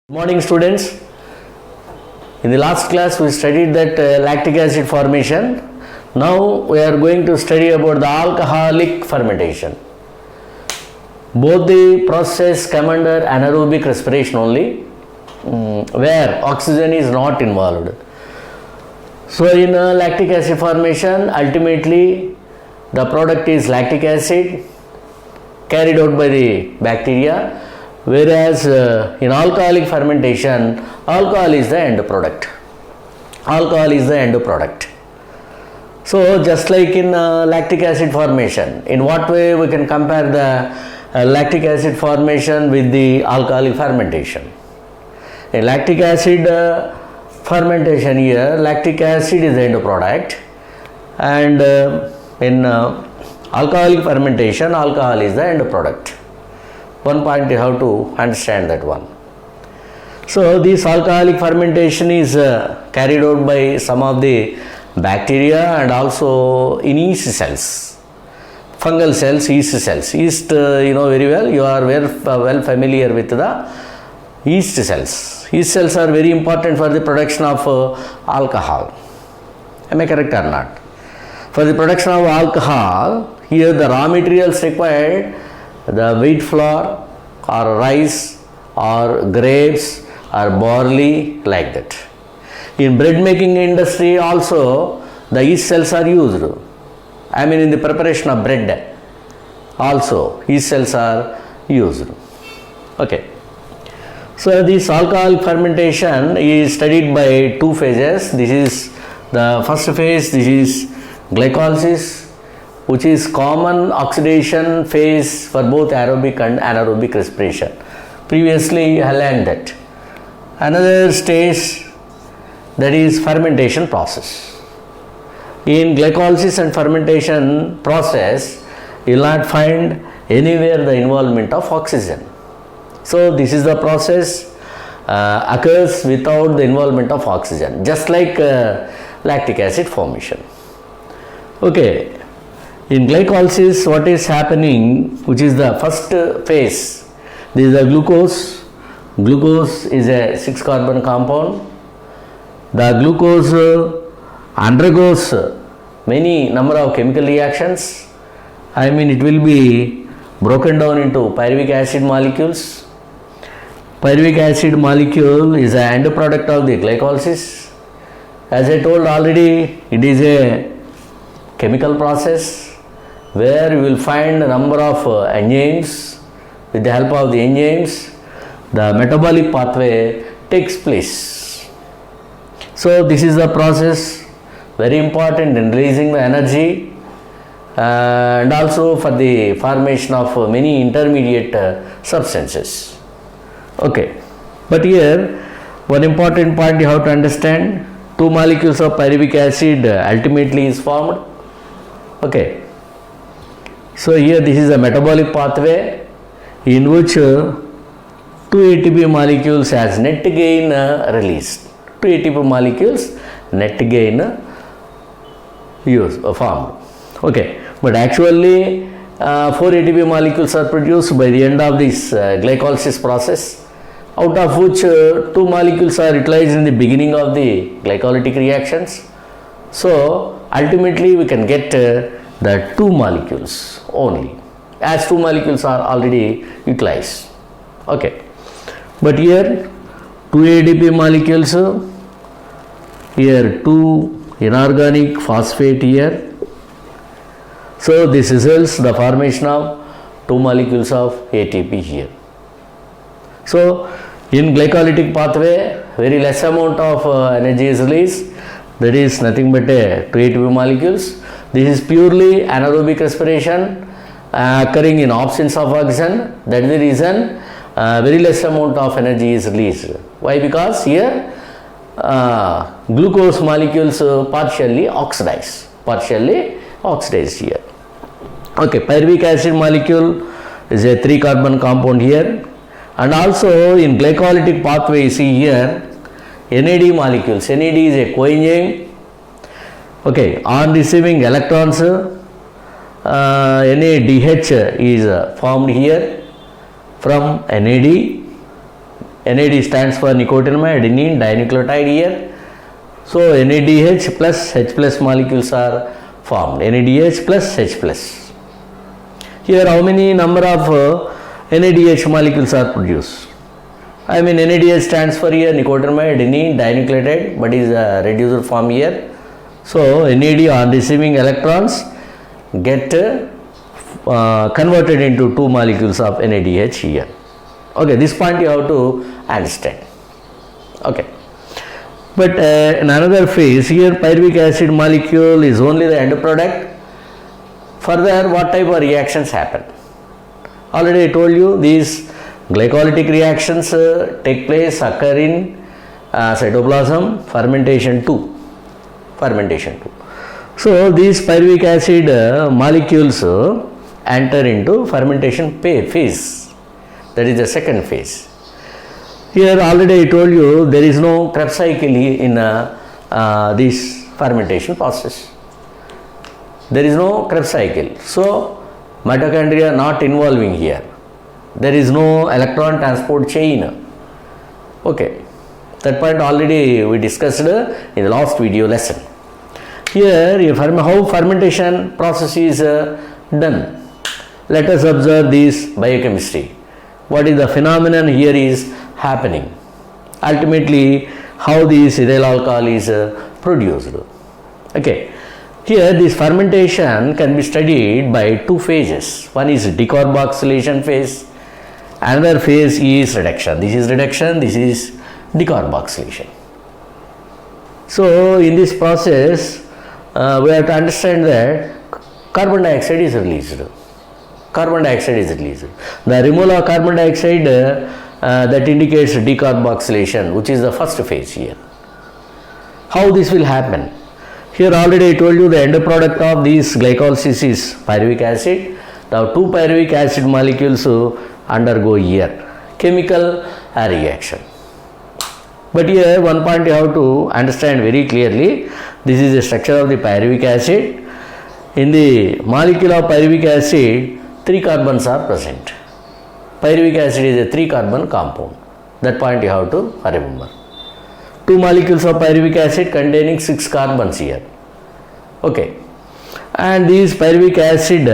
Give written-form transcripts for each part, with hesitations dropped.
Good morning students. In the last class we studied that lactic acid formation. Now we are going to study about the alcoholic fermentation. Both the process come under anaerobic respiration only, where oxygen is not involved. So in lactic acid formation, ultimately the product is lactic acid carried out by the bacteria, whereas in alcoholic fermentation, alcohol is the end product. Alcohol is the end product. So just like in lactic acid formation, in what way we can compare the lactic acid formation with the alcoholic fermentation? In lactic acid fermentation here, lactic acid is the end product, and in alcoholic fermentation, alcohol is the end product. One point you have to understand that one. So this alcoholic fermentation is carried out by some of the bacteria and also in yeast cells, fungal cells, yeast cells. Yeast, you know very well, you are well familiar with the yeast cells. Yeast cells are very important for the production of alcohol. Am I correct or not? For the production of alcohol, here the raw materials required, the wheat flour or rice or grapes or barley, like that. In bread making industry also the yeast cells are used. I mean in the preparation of bread also yeast cells are used. Okay. So this alcoholic fermentation is studied by two phases. This is the first phase, this is glycolysis, which is common oxidation phase for both aerobic and anaerobic respiration. Previously I learned that. Another stage, that is fermentation process. In glycolysis and fermentation process, you will not find anywhere the involvement of oxygen. So this is the process occurs without the involvement of oxygen, just like lactic acid formation. Okay. In glycolysis, what is happening, which is the first phase, this is the glucose. Glucose is a 6-carbon compound. The glucose undergoes many number of chemical reactions. I mean it will be broken down into pyruvic acid molecules. Pyruvic acid molecule is an end product of the glycolysis. As I told already, it is a chemical process where you will find a number of enzymes. With the help of the enzymes, the metabolic pathway takes place. So this is the process, very important in releasing the energy and also for the formation of many intermediate substances. Okay, but here one important point you have to understand, two molecules of pyruvic acid ultimately is formed. Okay. So here this is a metabolic pathway in which 2 ATP molecules as net gain released. 2 ATP molecules net gain formed. Okay, but actually 4 ATP molecules are produced by the end of this glycolysis process, out of which 2 molecules are utilized in the beginning of the glycolytic reactions. So ultimately we can get the 2 molecules only, as 2 molecules are already utilized. Okay, but here 2 ADP molecules, here 2 inorganic phosphate here. So this results the formation of 2 molecules of ATP here. So in glycolytic pathway, very less amount of energy is released, that is nothing but 2 ATP molecules. This is purely anaerobic respiration occurring in absence of oxygen. That is the reason very less amount of energy is released. Why? Because here glucose molecules partially oxidized here. Okay, pyruvic acid molecule is a 3-carbon compound here, and also in glycolytic pathway you see here NAD molecules. NAD is a coenzyme. Okay, on receiving electrons, NADH is formed here from NAD NAD stands for nicotinamide adenine dinucleotide here. So NADH plus H plus molecules are formed. NADH plus H plus. Here how many number of NADH molecules are produced? I mean NADH stands for here nicotinamide adenine dinucleotide, but is a reducer form here. So NAD on receiving electrons get converted into 2 molecules of NADH here. Okay, this point you have to understand. Okay, but in another phase here pyruvic acid molecule is only the end product. Further, what type of reactions happen? Already I told you these glycolytic reactions take place, occur in cytoplasm, fermentation 2. So these pyruvic acid molecules enter into fermentation phase. That is the second phase. Here already I told you there is no Krebs cycle in this fermentation process. There is no Krebs cycle. So mitochondria are not involving here. There is no electron transport chain. Okay, that point already we discussed in the last video lesson. Here how fermentation process is done. Let us observe this biochemistry. What is the phenomenon here is happening. Ultimately how this ethyl alcohol is produced. Okay, here this fermentation can be studied by 2 phases. One is decarboxylation phase, another phase is reduction. This is reduction, this is decarboxylation. So in this process we have to understand that carbon dioxide is released. The removal of carbon dioxide that indicates decarboxylation, which is the first phase here. How this will happen? Here already I told you the end product of this glycolysis is pyruvic acid. Now 2 pyruvic acid molecules undergo here chemical reaction. But here one point you have to understand very clearly. This is the structure of the pyruvic acid. In the molecule of pyruvic acid, 3 carbons are present. Pyruvic acid is a 3-carbon compound. That point you have to remember. 2 molecules of pyruvic acid containing 6 carbons here. Okay, and this pyruvic acid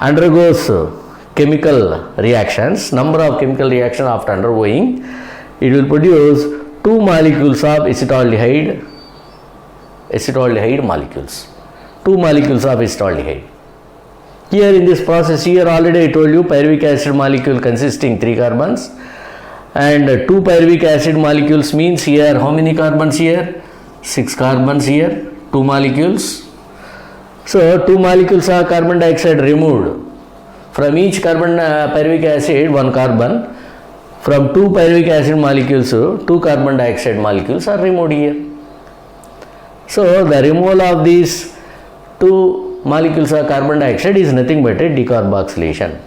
undergoes chemical reactions. Number of chemical reactions after undergoing, it will produce 2 molecules of acetaldehyde molecules. 2 molecules of acetaldehyde. Here in this process, here already I told you pyruvic acid molecule consisting 3 carbons and 2 pyruvic acid molecules means here how many carbons here? 6 carbons here, 2 molecules. So 2 molecules of carbon dioxide removed. From each carbon pyruvic acid 1 carbon. From 2 pyruvic acid molecules 2 carbon dioxide molecules are removed here. So the removal of these 2 molecules of carbon dioxide is nothing but a decarboxylation.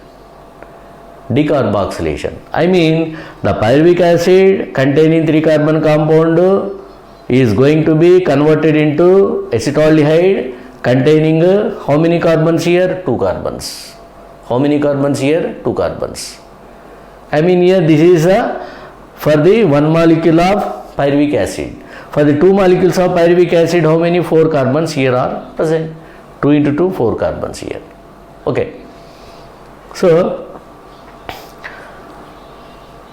I mean the pyruvic acid containing 3 carbon compound is going to be converted into acetaldehyde containing how many carbons here? 2 carbons. How many carbons here? 2 carbons. I mean here this is for the 1 molecule of pyruvic acid. For the 2 molecules of pyruvic acid, how many? 4 carbons here are present. 2 into 2, 4 carbons here. Okay. So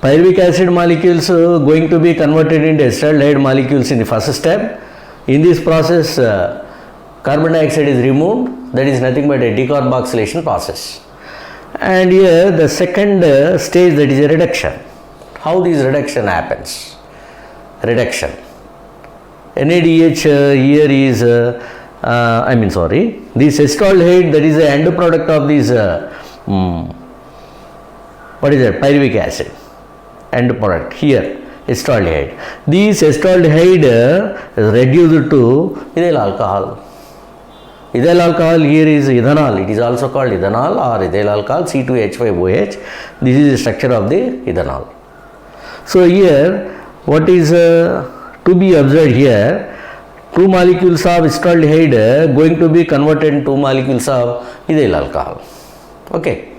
pyruvic acid molecules going to be converted into acetaldehyde molecules in the first step. In this process, carbon dioxide is removed. That is nothing but a decarboxylation process. And here the second stage, that is a reduction. How this reduction happens? Reduction. NADH here is this acetaldehyde, that is the end product of this pyruvic acid, end product here acetaldehyde. This acetaldehyde is reduced to ethyl alcohol. Ethyl alcohol here is ethanol. It is also called ethanol or ethyl alcohol, C2H5OH. This is the structure of the ethanol. So here what is to be observed here, 2 molecules of acetaldehyde going to be converted into 2 molecules of ethyl alcohol. Okay.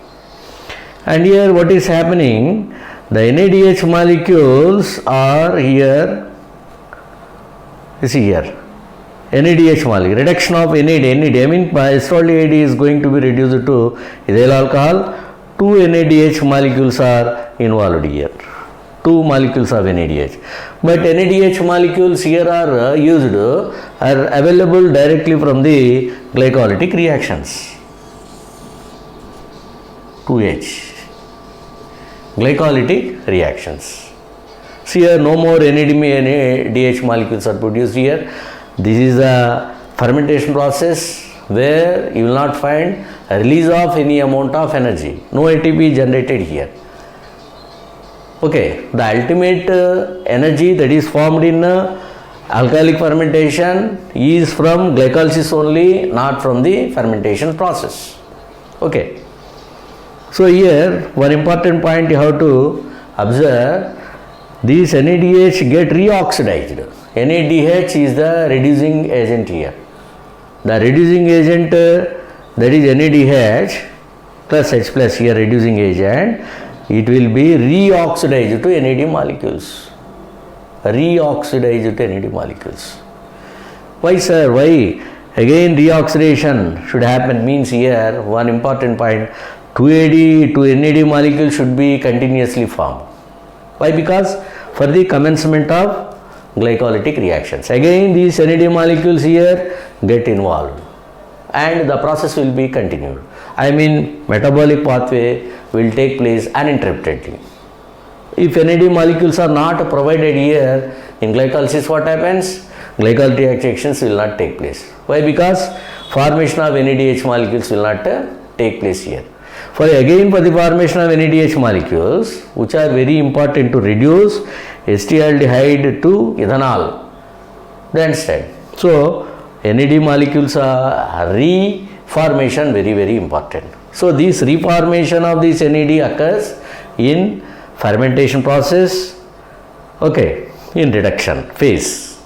And here what is happening, the NADH molecules are here, you see here, NADH molecule, reduction of NAD, I mean acetaldehyde is going to be reduced to ethyl alcohol, 2 NADH molecules are involved here, 2 molecules of NADH. But NADH molecules here are used, are available directly from the glycolytic reactions. 2H. Glycolytic reactions. See here, no more NADH molecules are produced here. This is a fermentation process where you will not find a release of any amount of energy. No ATP generated here. Okay, the ultimate energy that is formed in alcoholic fermentation is from glycolysis only, not from the fermentation process. Okay. So here one important point you have to observe, these NADH get reoxidized. NADH is the reducing agent here. The reducing agent that is NADH plus H plus here reducing agent, it will be reoxidized to NAD molecules. Reoxidized to NAD molecules. Why sir? Why? Again reoxidation should happen means here one important point, 2AD to NAD molecule should be continuously formed. Why? Because for the commencement of glycolytic reactions. Again these NAD molecules here get involved and the process will be continued. I mean metabolic pathway will take place uninterruptedly. If NAD molecules are not provided here in glycolysis, what happens? Glycolytic reactions will not take place. Why? Because formation of NADH molecules will not take place here. For the formation of NADH molecules, which are very important to reduce acetaldehyde to ethanol. Do you understand? So NAD molecules are reformation very important. So this reformation of this NAD occurs in fermentation process, okay, in reduction phase.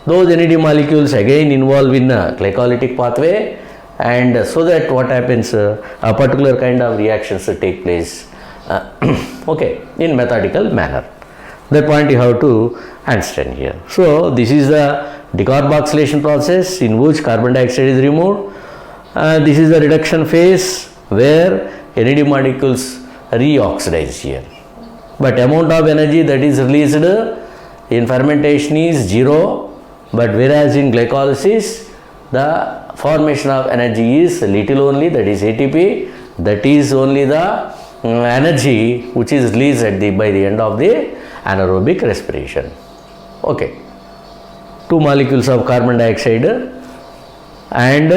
Those NAD molecules again involve in a glycolytic pathway, and so that what happens, a particular kind of reactions take place okay, in methodical manner. That point you have to understand here. So this is the decarboxylation process in which carbon dioxide is removed. This is the reduction phase where NAD molecules reoxidize here. But amount of energy that is released in fermentation is 0, but whereas in glycolysis the formation of energy is little only, that is ATP, that is only the energy which is released by the end of the anaerobic respiration. Okay. 2 molecules of carbon dioxide and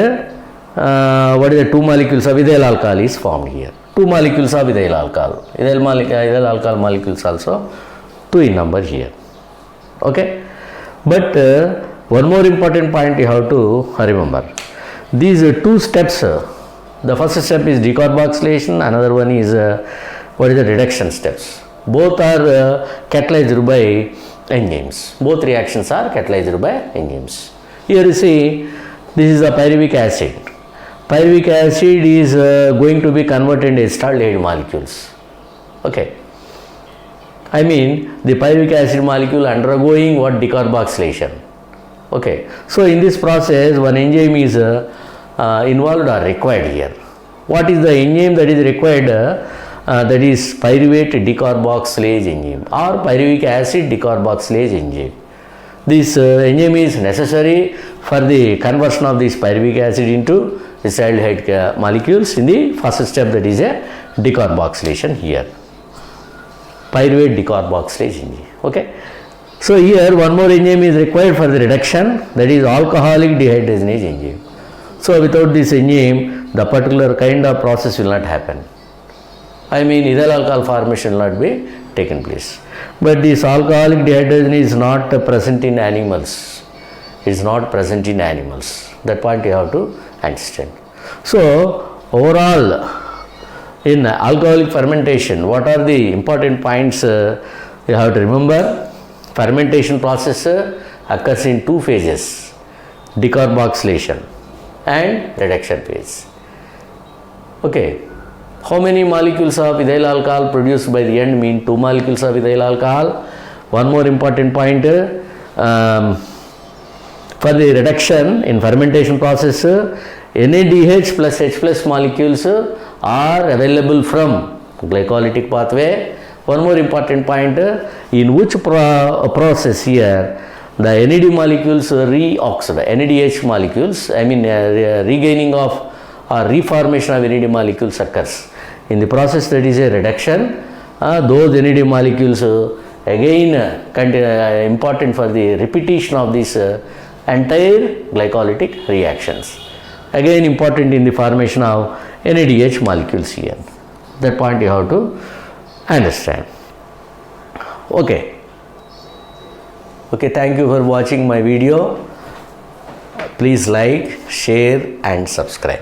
what is the 2 molecules of ethyl alcohol is formed here. 2 molecules of ethyl alcohol. Ethyl alcohol molecules also 2 in number here. Okay. But one more important point you have to remember. These 2 steps, the first step is decarboxylation, another one is what is the reduction steps. Both are catalyzed by enzymes. Both reactions are catalyzed by enzymes. Here you see, this is a pyruvic acid. Pyruvic acid is going to be converted into acetaldehyde molecules. Okay. I mean the pyruvic acid molecule undergoing what? Decarboxylation. Okay. So in this process one enzyme is involved or required here. What is the enzyme that is required? That is pyruvate decarboxylase enzyme or pyruvic acid decarboxylase enzyme. This enzyme is necessary for the conversion of this pyruvic acid into acetaldehyde molecules in the first step, that is a decarboxylation here. Pyruvate decarboxylase enzyme. Okay. So here one more enzyme is required for the reduction, that is alcoholic dehydrogenase enzyme. So without this enzyme the particular kind of process will not happen. I mean ethyl alcohol formation will not be taken place. But this alcoholic dehydrogenase is not present in animals. It is not present in animals. That point you have to understand. So overall in alcoholic fermentation, what are the important points you have to remember? Fermentation process occurs in 2 phases, decarboxylation and reduction phase. Okay. How many molecules of ethyl alcohol produced by the end mean 2 molecules of ethyl alcohol. One more important point, for the reduction in fermentation process, NADH plus H plus molecules are available from glycolytic pathway. One more important point, in which process here the NAD molecules reoxide, NADH molecules, regaining of or reformation of NAD molecules occurs. In the process that is a reduction, those NAD molecules again important for the repetition of this entire glycolytic reactions. Again important in the formation of NADH molecules here. That point you have to understand. Okay, thank you for watching my video. Please like, share and subscribe.